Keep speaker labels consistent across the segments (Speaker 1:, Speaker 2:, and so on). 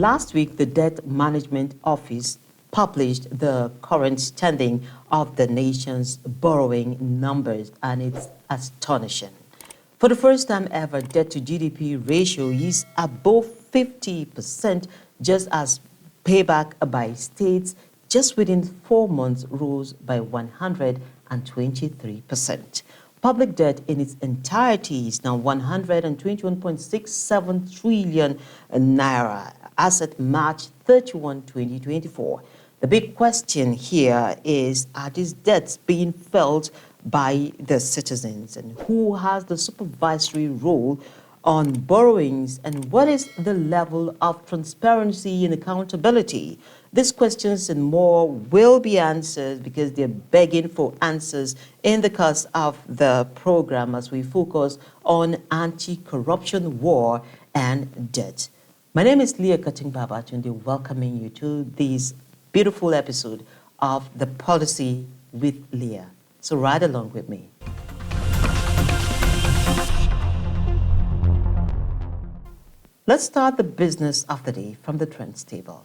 Speaker 1: Last week, the Debt Management Office published the current standing of the nation's borrowing numbers, and it's astonishing. For the first time ever, debt to GDP ratio is above 50%, just as payback by states just within 4 months rose by 123%. Public debt in its entirety is now 121.67 trillion naira as at March 31, 2024. The big question here is, are these debts being felt by the citizens, and who has the supervisory role on borrowings, and what is the level of transparency and accountability? These questions and more will be answered, because they're begging for answers in the course of the program as we focus on anti-corruption, war, and debt. My name is Leah Katung-Babatunde, welcoming you to this beautiful episode of The Policy with Leah. So ride along with me. Let's start the business of the day from the trends table.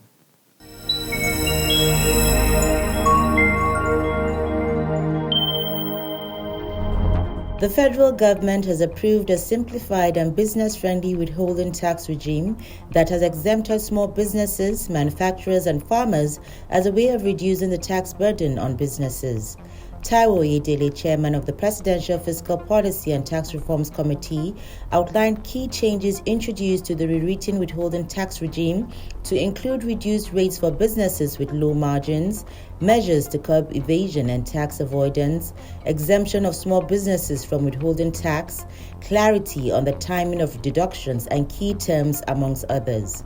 Speaker 2: The federal government has approved a simplified and business-friendly withholding tax regime that has exempted small businesses, manufacturers, and farmers as a way of reducing the tax burden on businesses. Taiwo Oyedele, chairman of the Presidential Fiscal Policy and Tax Reforms Committee, outlined key changes introduced to the rewritten withholding tax regime to include reduced rates for businesses with low margins, measures to curb evasion and tax avoidance, exemption of small businesses from withholding tax, clarity on the timing of deductions, and key terms, amongst others.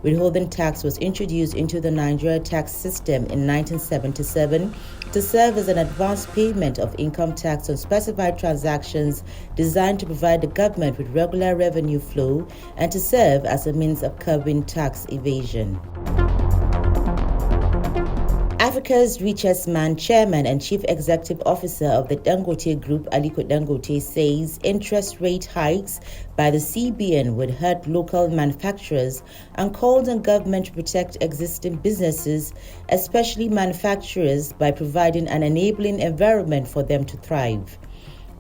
Speaker 2: Withholding tax was introduced into the Nigeria tax system in 1977 to serve as an advance payment of income tax on specified transactions designed to provide the government with regular revenue flow and to serve as a means of curbing tax evasion. Africa's richest man, chairman and chief executive officer of the Dangote Group, Aliko Dangote, says interest rate hikes by the CBN would hurt local manufacturers and called on government to protect existing businesses, especially manufacturers, by providing an enabling environment for them to thrive.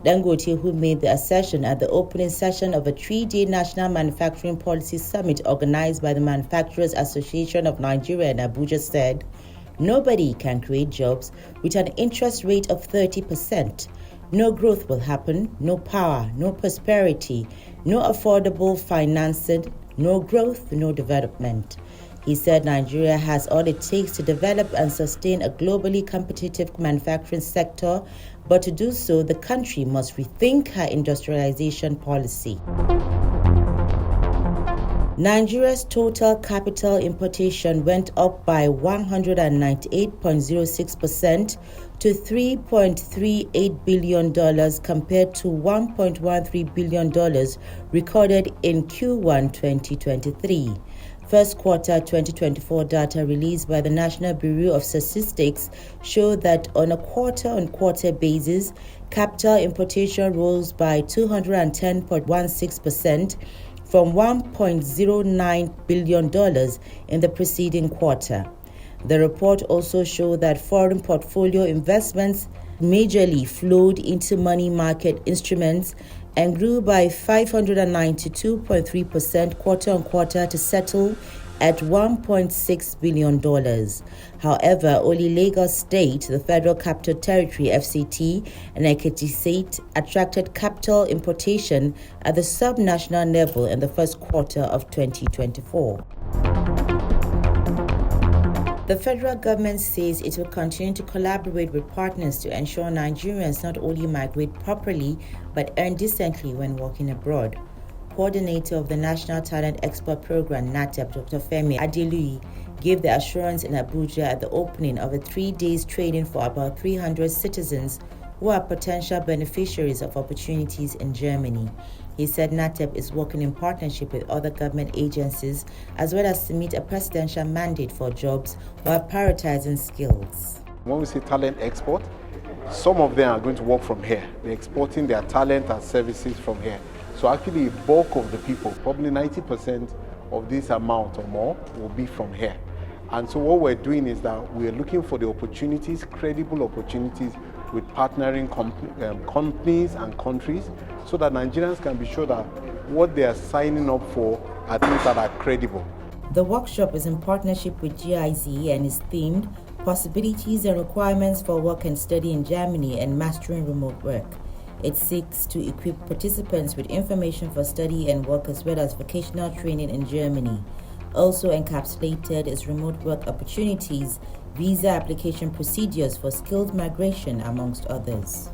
Speaker 2: Dangote, who made the assertion at the opening session of a 3-day National Manufacturing Policy Summit organized by the Manufacturers Association of Nigeria in Abuja, said, "Nobody can create jobs with an interest rate of 30%. No growth will happen, no power, no prosperity, no affordable financing, no growth, no development." He said Nigeria has all it takes to develop and sustain a globally competitive manufacturing sector, but to do so, the country must rethink her industrialization policy. Nigeria's total capital importation went up by 198.06% to $3.38 billion compared to $1.13 billion recorded in Q1 2023. First quarter 2024 data released by the National Bureau of Statistics showed that on a quarter-on-quarter basis, capital importation rose by 210.16%, from $1.09 billion in the preceding quarter. The report also showed that foreign portfolio investments majorly flowed into money market instruments and grew by 592.3% quarter-on-quarter to settle at $1.6 billion. However, only Lagos State, the Federal Capital Territory (FCT), and Ekiti State attracted capital importation at the sub-national level in the first quarter of 2024. The federal government says it will continue to collaborate with partners to ensure Nigerians not only migrate properly but earn decently when working abroad. Coordinator of the National Talent Export Program, NATEP, Dr. Femi Adeluyi, gave the assurance in Abuja at the opening of a 3-day training for about 300 citizens who are potential beneficiaries of opportunities in Germany. He said NATEP is working in partnership with other government agencies as well as to meet a presidential mandate for jobs while prioritizing skills.
Speaker 3: When we say talent export, some of them are going to work from here. They're exporting their talent and services from here. So actually, a bulk of the people, probably 90%, of this amount or more will be from here. And so what we're doing is that we're looking for the opportunities, credible opportunities with partnering companies and countries, so that Nigerians can be sure that what they are signing up for are things that are credible.
Speaker 2: The workshop is in partnership with GIZ and is themed Possibilities and Requirements for Work and Study in Germany and Mastering Remote Work. It seeks to equip participants with information for study and work as well as vocational training in Germany. Also encapsulated is remote work opportunities, visa application procedures for skilled migration, amongst others.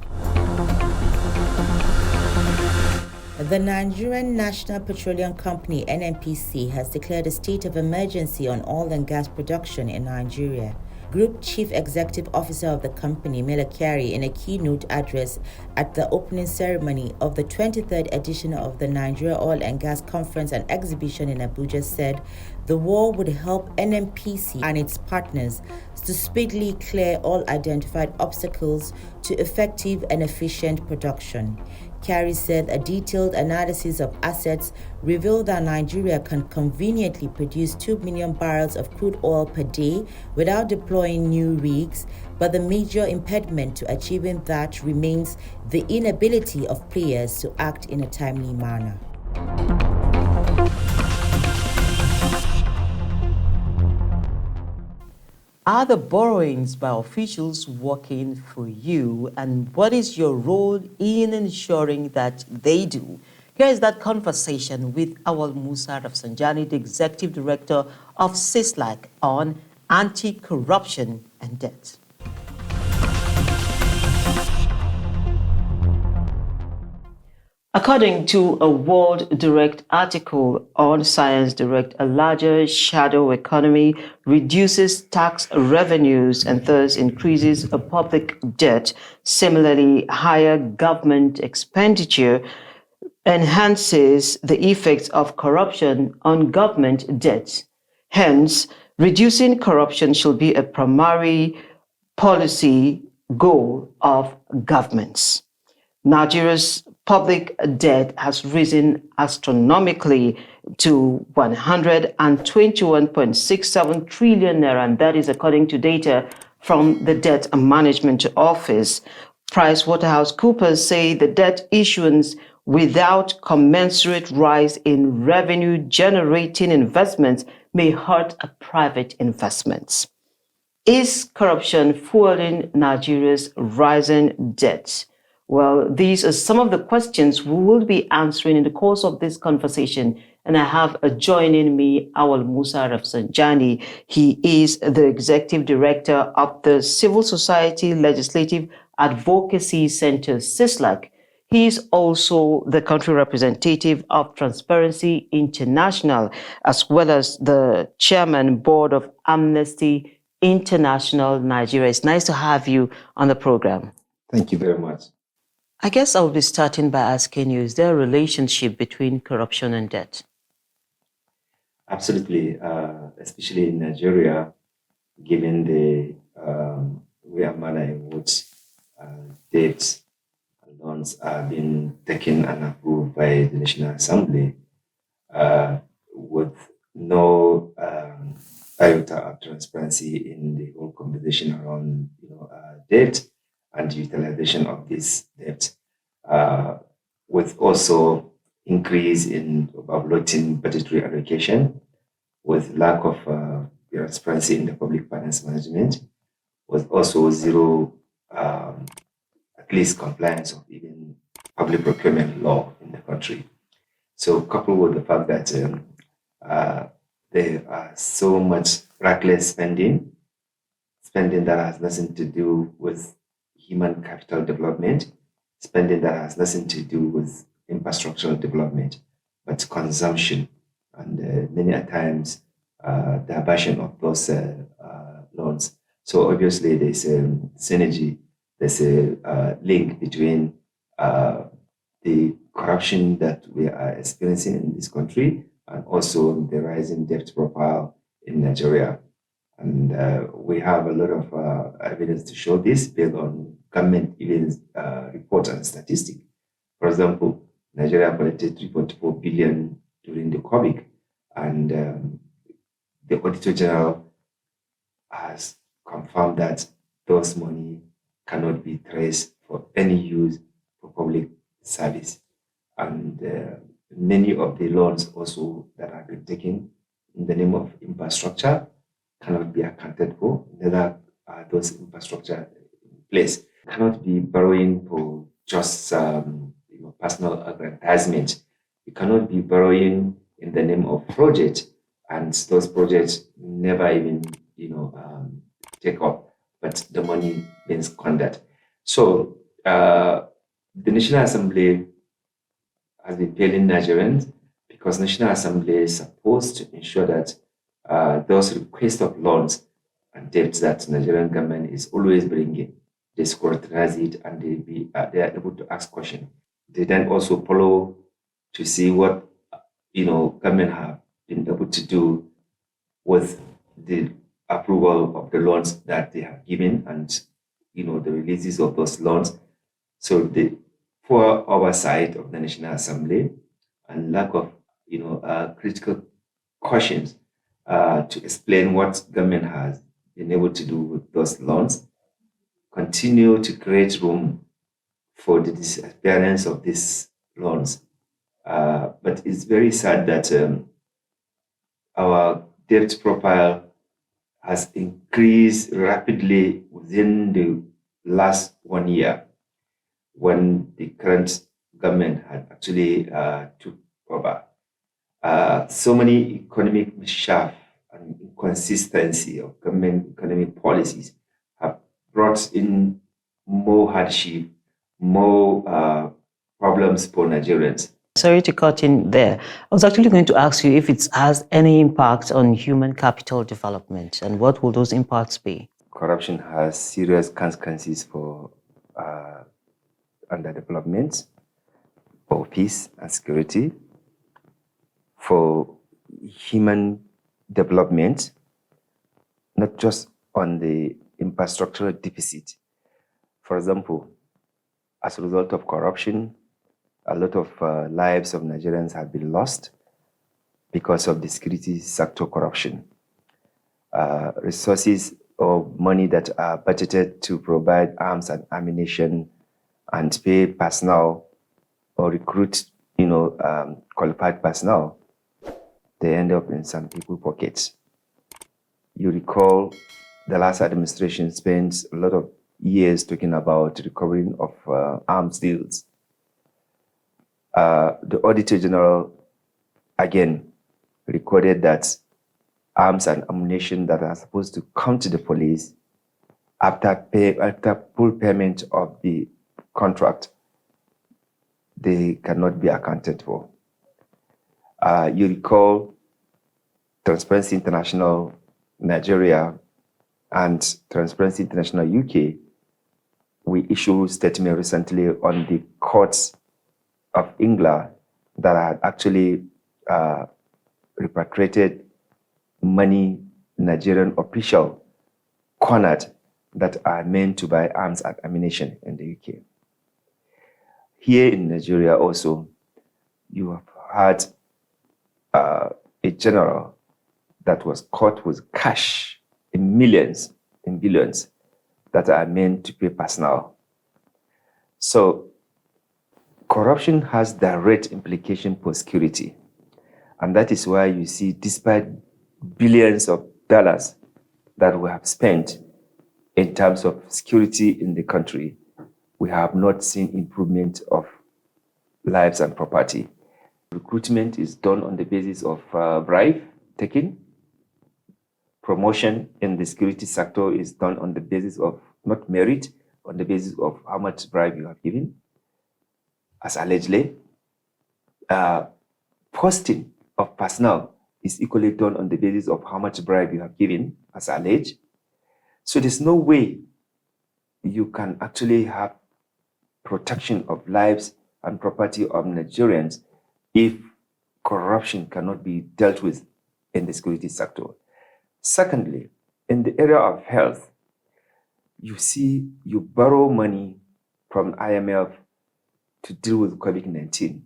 Speaker 2: The Nigerian National Petroleum Company (NNPC) has declared a state of emergency on oil and gas production in Nigeria. Group Chief Executive Officer of the company, Leah Katung, in a keynote address at the opening ceremony of the 23rd edition of the Nigeria Oil and Gas Conference and Exhibition in Abuja, said the war would help NNPC and its partners to speedily clear all identified obstacles to effective and efficient production. Katung said a detailed analysis of assets revealed that Nigeria can conveniently produce 2 million barrels of crude oil per day without deploying new rigs, but the major impediment to achieving that remains the inability of players to act in a timely manner.
Speaker 1: Are the borrowings by officials working for you, and what is your role in ensuring that they do? Here is that conversation with Auwal Musa Rafsanjani, the Executive Director of CISLAC, on anti-corruption and debt. According to a World Direct article on Science Direct, a larger shadow economy reduces tax revenues and thus increases a public debt. Similarly, higher government expenditure enhances the effects of corruption on government debt. Hence, reducing corruption should be a primary policy goal of governments. Nigeria's public debt has risen astronomically to 121.67 trillion naira, and that is according to data from the Debt Management Office. PricewaterhouseCoopers say the debt issuance without commensurate rise in revenue-generating investments may hurt private investments. Is corruption fueling Nigeria's rising debt? Well, these are some of the questions we will be answering in the course of this conversation. And I have joining me Auwal Musa Rafsanjani. He is the Executive Director of the Civil Society Legislative Advocacy Center, CISLAC. He is also the country representative of Transparency International, as well as the Chairman Board of Amnesty International Nigeria. It's nice to have you on the program.
Speaker 4: Thank you very much.
Speaker 1: I guess I'll be starting by asking you, is there a relationship between corruption and debt?
Speaker 4: Absolutely, especially in Nigeria, given the way and manner in which debt and loans are being taken and approved by the National Assembly, with no iota of transparency in the whole conversation around debt and utilization of this debt, with also increase in overloading budgetary allocation, with lack of transparency in the public finance management, with also zero, at least compliance of even public procurement law in the country. So coupled with the fact that there are so much reckless spending that has nothing to do with human capital development, spending that has nothing to do with infrastructural development, but consumption, and many a times diversion of those loans. So obviously there's a synergy, there's a link between the corruption that we are experiencing in this country and also the rising debt profile in Nigeria. And we have a lot of evidence to show this based on government evidence reports and statistics. For example, Nigeria collected 3.4 billion during the COVID, And the Auditor General has confirmed that those money cannot be traced for any use for public service. And many of the loans also that have been taken in the name of infrastructure cannot be accounted for, neither are those infrastructure in place. Cannot be borrowing for just personal aggrandizement. You cannot be borrowing in the name of project, and those projects never even take up, but the money being squandered. So the National Assembly has been failing Nigerians because National Assembly is supposed to ensure that those requests of loans and debts that Nigerian government is always bringing, they scrutinize it and they are able to ask questions. They then also follow to see what government have been able to do with the approval of the loans that they have given and the releases of those loans. So the poor oversight of the National Assembly and lack of critical questions to explain what government has been able to do with those loans continue to create room for the disappearance of these loans. But it's very sad that our debt profile has increased rapidly within the last 1 year when the current government had actually took over. So many economic mishap and inconsistency of government economic policies have brought in more hardship, more problems for Nigerians.
Speaker 1: Sorry to cut in there. I was actually going to ask you if it has any impact on human capital development, and what will those impacts be?
Speaker 4: Corruption has serious consequences for underdevelopment, for peace and security, for human development, not just on the infrastructural deficit. For example, as a result of corruption, a lot of lives of Nigerians have been lost because of the security sector corruption. Resources or money that are budgeted to provide arms and ammunition and pay personnel or recruit, qualified personnel, they end up in some people's pockets. You recall the last administration spent a lot of years talking about recovering of arms deals. The Auditor General, again, recorded that arms and ammunition that are supposed to come to the police after full payment of the contract, they cannot be accounted for. You recall Transparency International Nigeria and Transparency International UK, we issued a statement recently on the courts of England that had actually repatriated money Nigerian official cornered that are meant to buy arms and ammunition in the UK. Here in Nigeria also, you have had a general that was caught with cash in millions, in billions, that are meant to pay personnel. So corruption has direct implication for security. And that is why you see, despite billions of dollars that we have spent in terms of security in the country, we have not seen improvement of lives and property. Recruitment is done on the basis of bribe taking. Promotion in the security sector is done on the basis of not merit, on the basis of how much bribe you have given, as allegedly. Posting of personnel is equally done on the basis of how much bribe you have given, as alleged. So there's no way you can actually have protection of lives and property of Nigerians if corruption cannot be dealt with in the security sector. Secondly, in the area of health, you see you borrow money from IMF to deal with COVID-19,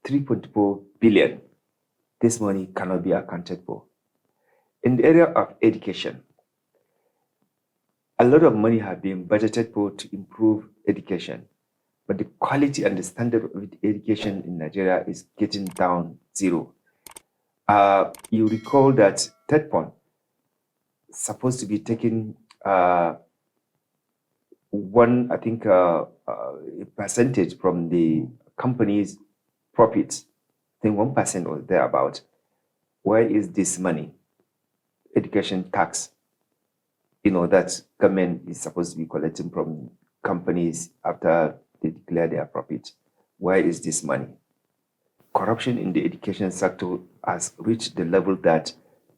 Speaker 4: 3.4 billion. this money cannot be accounted for. In the area of education, a lot of money has been budgeted for to improve education, but the quality and the standard of education in Nigeria is getting down zero. You recall that third point supposed to be taking a percentage from the company's profits. I think 1% or thereabout. Where is this money? Education tax, that government is supposed to be collecting from companies after they declare their profit. Where is this money? Corruption in the education sector has reached the level that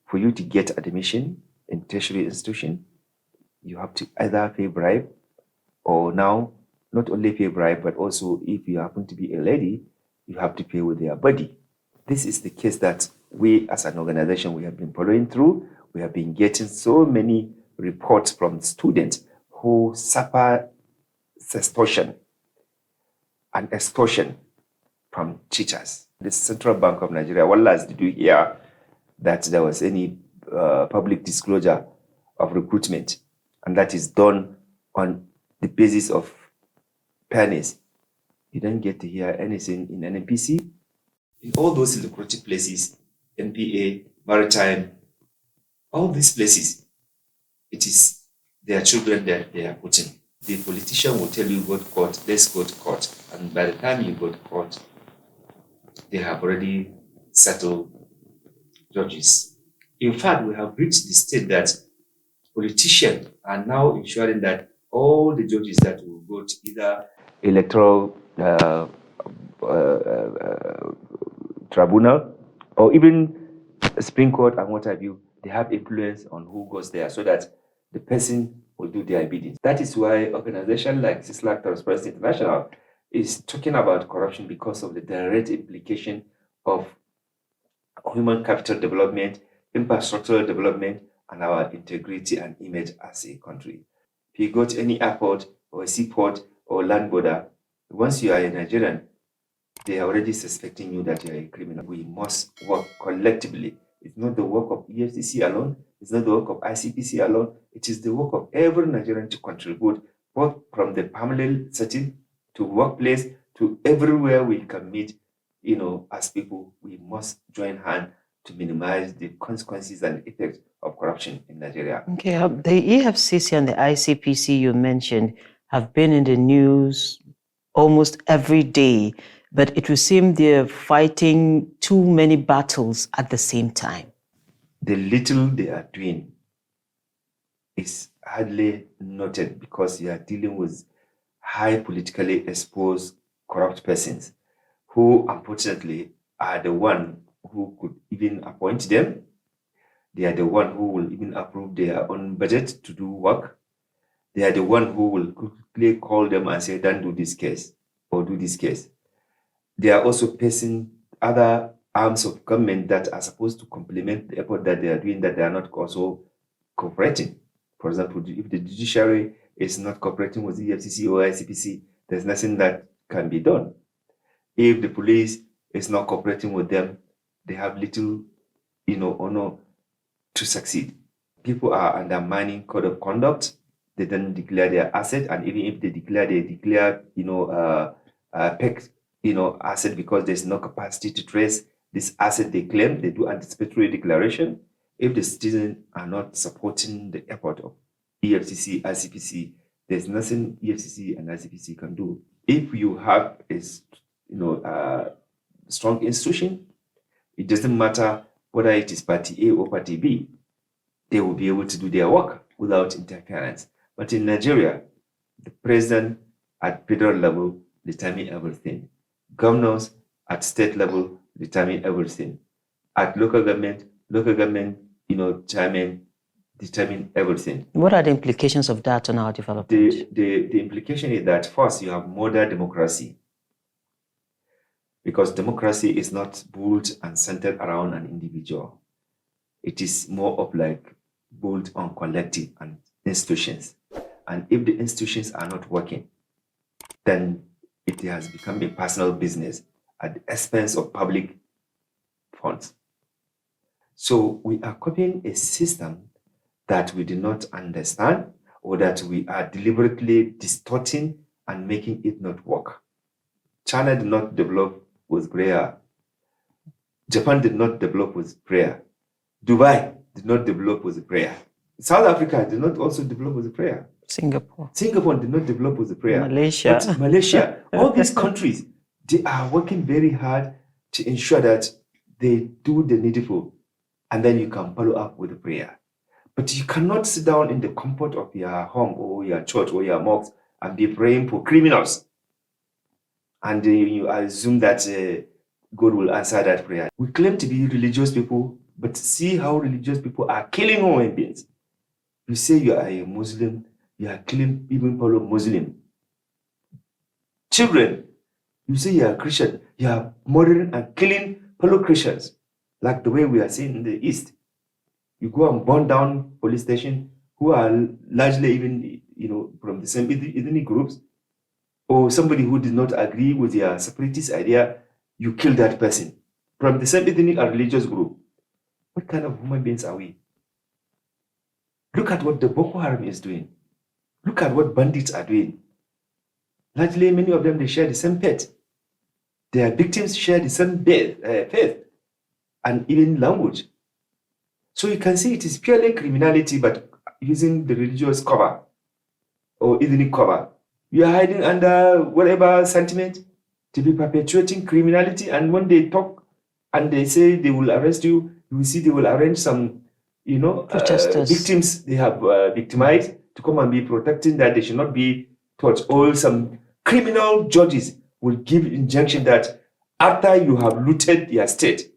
Speaker 4: for you to get admission in tertiary institution, you have to either pay bribe, or now not only pay bribe, but also if you happen to be a lady, you have to pay with their body. This is the case that we as an organization, we have been following through. We have been getting so many reports from students who suffer sextortion and extortion from teachers. The Central Bank of Nigeria, what last did you hear that there was any public disclosure of recruitment? And that is done on the basis of pennies. You don't get to hear anything in NNPC. In all those lucrative places, NPA, Maritime, all these places, it is their children that they are putting. The politician will tell you, go to court, let's go to court. And by the time you go to court, they have already settled judges. In fact, we have reached the state that politicians are now ensuring that all the judges that will go to either electoral tribunal or even Supreme Court and what have you, they have influence on who goes there so that the person will do their bidding. That is why organizations like Transparency International is talking about corruption, because of the direct implication of human capital development, infrastructural development, and our integrity and image as a country. If you go to any airport or a seaport or land border, once you are a Nigerian, they are already suspecting you that you are a criminal. We must work collectively. It's not the work of EFCC alone. It's not the work of ICPC alone. It is the work of every Nigerian to contribute, both from the family setting to workplace to everywhere we can meet. As people, we must join hands to minimize the consequences and effects of corruption in Nigeria.
Speaker 1: Okay, the EFCC and the ICPC you mentioned have been in the news almost every day, but it would seem they're fighting too many battles at the same time.
Speaker 4: The little they are doing is hardly noted because you are dealing with high politically exposed corrupt persons who unfortunately are the one who could even appoint them. They are the one who will even approve their own budget to do work. They are the one who will quickly call them and say, don't do this case or do this case. They are also facing other arms of government that are supposed to complement the effort that they are doing, that they are not also cooperating. For example, if the judiciary is not cooperating with the EFCC or ICPC, there's nothing that can be done. If the police is not cooperating with them, they have little, honor to succeed. People are undermining code of conduct. They don't declare their asset, and even if they declare, PEC, asset, because there's no capacity to trace this asset they claim. They do anticipatory declaration. If the citizens are not supporting the effort of EFCC, ICPC, there's nothing EFCC and ICPC can do. If you have a strong institution, it doesn't matter whether it is party A or party B, they will be able to do their work without interference. But in Nigeria, the president at federal level determine everything. Governors at state level determine everything. At local government, chairman determine everything.
Speaker 1: What are the implications of that on our development?
Speaker 4: The implication is that first, you have modern democracy, because democracy is not built and centered around an individual. It is more of like built on collective and institutions. And if the institutions are not working, then it has become a personal business at the expense of public funds. So we are copying a system that we do not understand, or that we are deliberately distorting and making it not work. China did not develop with prayer. Japan did not develop with prayer. Dubai did not develop with prayer. South Africa did not also develop with prayer.
Speaker 1: Singapore
Speaker 4: did not develop with prayer.
Speaker 1: Malaysia.
Speaker 4: But Malaysia, all these countries, they are working very hard to ensure that they do the needful, and then you can follow up with a prayer. But you cannot sit down in the comfort of your home or your church or your mosque and be praying for criminals, and you assume that God will answer that prayer. We claim to be religious people, but see how religious people are killing human beings. You say you are a Muslim, you are killing even fellow Muslim. Children, you say you are a Christian, you are murdering and killing fellow Christians, like the way we are seeing in the East. You go and burn down police stations who are largely even, from the same ethnic groups, or somebody who did not agree with your separatist idea, you kill that person from the same ethnic and religious group. What kind of human beings are we? Look at what the Boko Haram is doing. Look at what bandits are doing. Largely, many of them, they share the same faith. Their victims share the same faith and even language. So you can see it is purely criminality, but using the religious cover or ethnic cover. You are hiding under whatever sentiment to be perpetuating criminality, and when they talk and they say they will arrest you, you will see they will arrange some, victims they have victimized to come and be protecting that they should not be touched. Or some criminal judges will give injunction that after you have looted your state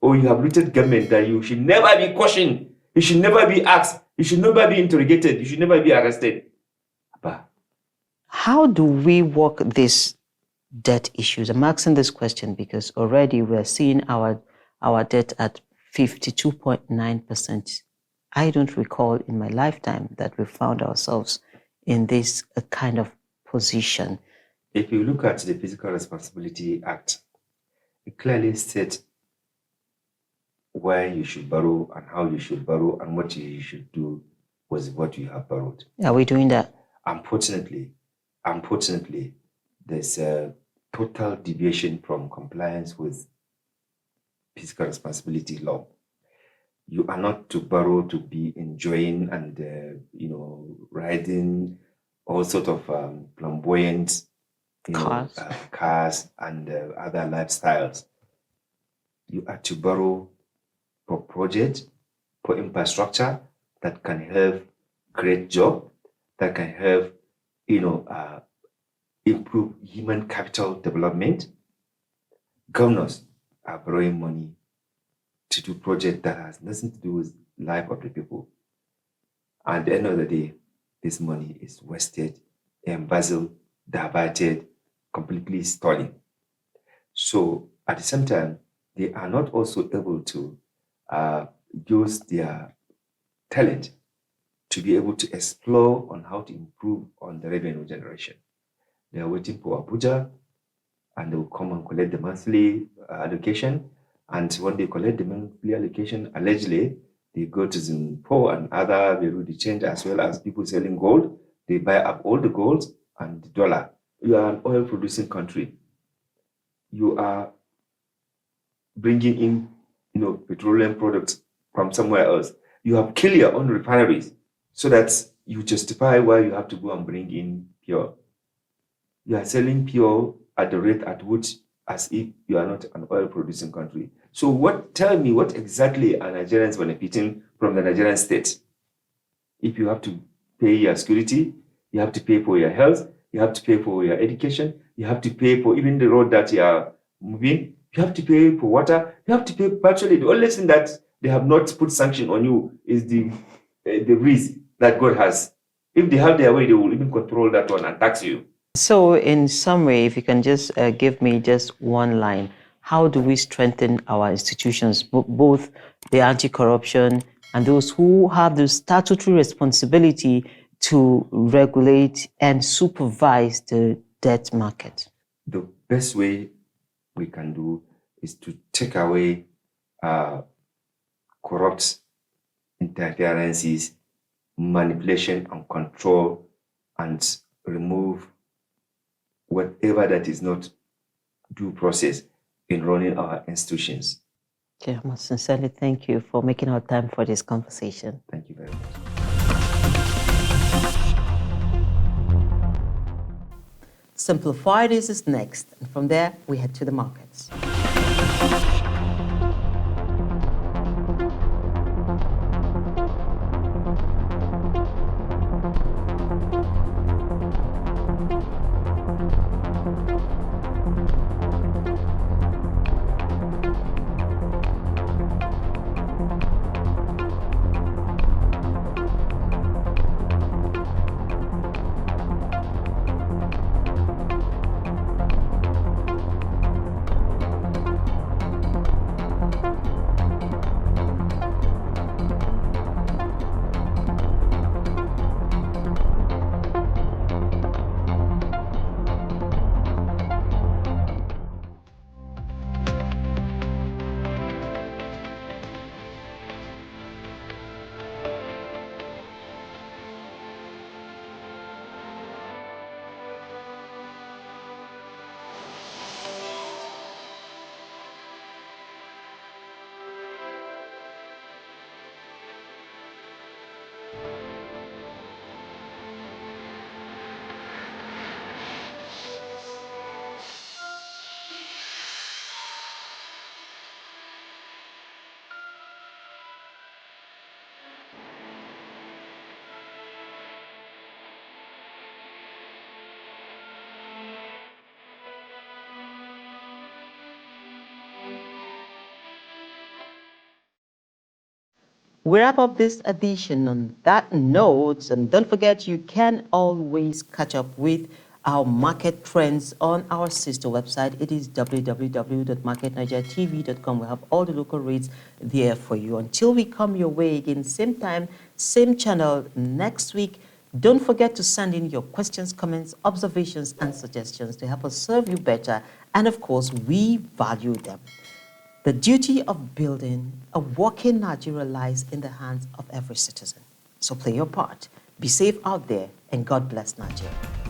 Speaker 4: or you have looted government, that you should never be questioned, you should never be asked, you should never be interrogated, you should never be arrested.
Speaker 1: How do we work these debt issues? I'm asking this question because already we're seeing our debt at 52.9%. I don't recall in my lifetime that we found ourselves in this kind of position.
Speaker 4: If you look at the Fiscal Responsibility Act, it clearly states where you should borrow and how you should borrow and what you should do with what you have borrowed.
Speaker 1: Are we doing that?
Speaker 4: Unfortunately, there's a total deviation from compliance with fiscal responsibility law. You are not to borrow to be enjoying and riding all sort of flamboyant cars and other lifestyles. You are to borrow for project, for infrastructure that can help create job, that can help improve human capital development. Governors are borrowing money to do projects that has nothing to do with life of the people. And at the end of the day, this money is wasted, embezzled, diverted, completely stolen. So at the same time, they are not also able to use their talent to be able to explore on how to improve on the revenue generation. They are waiting for Abuja, and they will come and collect the monthly allocation. And when they collect the monthly allocation, allegedly, they go to Zimpo and other Beirut change, as well as people selling gold. They buy up all the gold and the dollar. You are an oil-producing country. You are bringing in, petroleum products from somewhere else. You have killed your own refineries so that you justify why you have to go and bring in pure. You are selling pure at the rate at which, as if you are not an oil-producing country. So tell me what exactly are Nigerians benefiting from the Nigerian state? If you have to pay your security, you have to pay for your health, you have to pay for your education, you have to pay for even the road that you are moving, you have to pay for water, you have to pay virtually. The only thing that they have not put sanction on you is the risk that God has. If they have their way, they will even control that one and tax you.
Speaker 1: So in some way, if you can just give me just one line, how do we strengthen our institutions, both the anti-corruption and those who have the statutory responsibility to regulate and supervise the debt market?
Speaker 4: The best way we can do is to take away corrupt interferences, manipulation and control, and remove whatever that is not due process in running our institutions.
Speaker 1: Okay, I must sincerely thank you for making our time for this conversation.
Speaker 4: Thank you very much.
Speaker 1: Simplify This is next, and from there we head to the markets. We wrap up this edition on that note, and don't forget you can always catch up with our market trends on our sister website. It is www.marketnigeriatv.com. We have all the local rates there for you. Until we come your way again, same time, same channel next week, don't forget to send in your questions, comments, observations, and suggestions to help us serve you better. And of course, we value them. The duty of building a working Nigeria lies in the hands of every citizen. So play your part. Be safe out there, and God bless Nigeria.